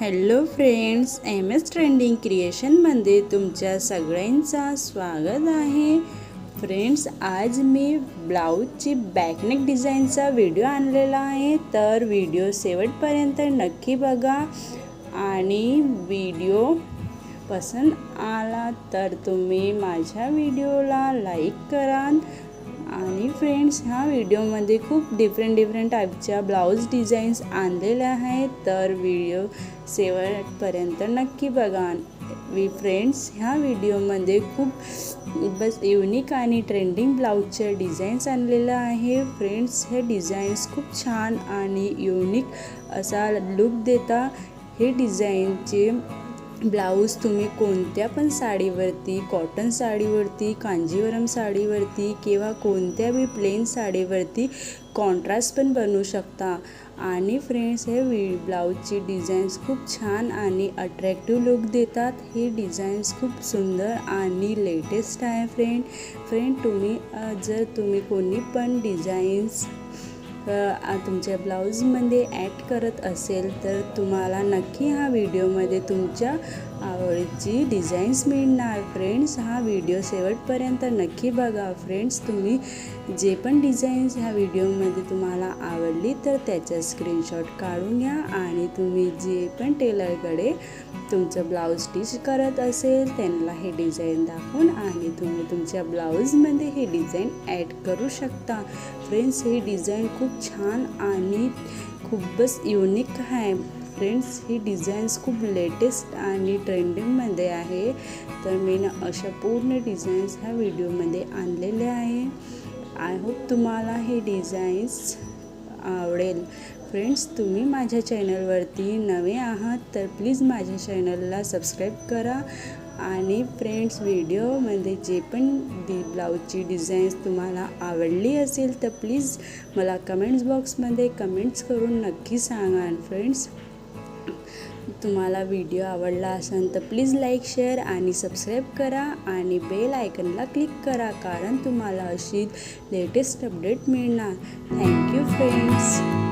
Hello friends, M S trending क्रिएशनमध्ये तुमच्या सगळ्यांचा स्वागत आहे. फ्रेंड्स, आज मी ब्लाऊजची बॅकनेक डिझाईनचा व्हिडिओ आणलेला आहे, तर व्हिडिओ शेवटपर्यंत नक्की बघा. आणि व्हिडिओ पसंत आला तर तुम्ही माझ्या व्हिडिओला लाईक करा. आणि फ्रेंड्स, ह्या व्हिडिओमध्ये खूप डिफरंट टाईपच्या ब्लाऊज डिझाईन्स आणलेल्या आहेत, तर व्हिडिओ शेवटपर्यंत नक्की बघा. फ्रेंड्स, ह्या व्हिडिओमध्ये खूप युनिक आणि ट्रेंडिंग ब्लाऊजचे डिझाईन्स आणलेलं आहे. फ्रेंड्स, हे डिझाईन्स खूप छान आणि युनिक असा लुक देता. हे डिझाईनचे ब्लाऊज तुम्ही कोणत्या पण साडीवरती, कॉटन साडीवरती, कांजीवरम साडीवरती किंवा कोणत्या बी प्लेन साडीवरती कॉन्ट्रास्ट पण बनवू शकता. आणि फ्रेंड्स, हे ब्लाऊजची डिझाईन्स खूप छान आणि अट्रॅक्टिव्ह लुक देतात. हे डिझाईन्स खूप सुंदर आणि लेटेस्ट आहे. तुम्ही जर तुम्ही कोणी पण डिझाईन्स तुमच्या ब्लाऊजमध्ये ॲड करत असेल तर तुम्हाला नक्की ह्या व्हिडिओमध्ये तुमच्या आवडीची डिझाईन्स मिळणार. फ्रेंड्स, हा व्हिडिओ शेवटपर्यंत नक्की बघा. फ्रेंड्स, तुम्ही जे पण डिझाईन्स ह्या व्हिडिओमध्ये तुम्हाला आवडली तर त्याचा स्क्रीनशॉट काढून घ्या. आणि तुम्ही जे पण टेलरकडे तुमचं ब्लाऊज स्टिच करत असेल त्यांना हे डिझाईन दाखवून आणि तुम्ही तुमच्या ब्लाऊजमध्ये हे डिझाईन ॲड करू शकता. फ्रेंड्स, ही डिझाईन खूप छान आणि खूपच युनिक आहे. फ्रेंड्स, ही डिझाईन्स खूप लेटेस्ट आणि ट्रेंडिंगमध्ये आहे, तर मी अशा पूर्ण डिझाईन्स ह्या व्हिडिओमध्ये आणलेल्या आहे. आय होप तुम्हाला हे डिझाईन्स आवडेल. फ्रेंड्स, तुम्ही माझ्या चॅनलवरती नवे आहात तर प्लीज माझ्या चॅनलला सबस्क्राईब करा. आणि फ्रेंड्स, व्हिडिओमध्ये जे पण ब्लाऊजची डिझाईन्स तुम्हाला आवडली असेल तर प्लीज मला कमेंट्स बॉक्समध्ये कमेंट्स करून नक्की सांगा. फ्रेंड्स, तुम्हाला व्हिडिओ आवडला असेल तर प्लीज लाईक, शेअर आणि सबस्क्राईब करा आणि बेल आयकनला क्लिक करा, कारण तुम्हाला अशी लेटेस्ट अपडेट मिळणार. Thank you friends.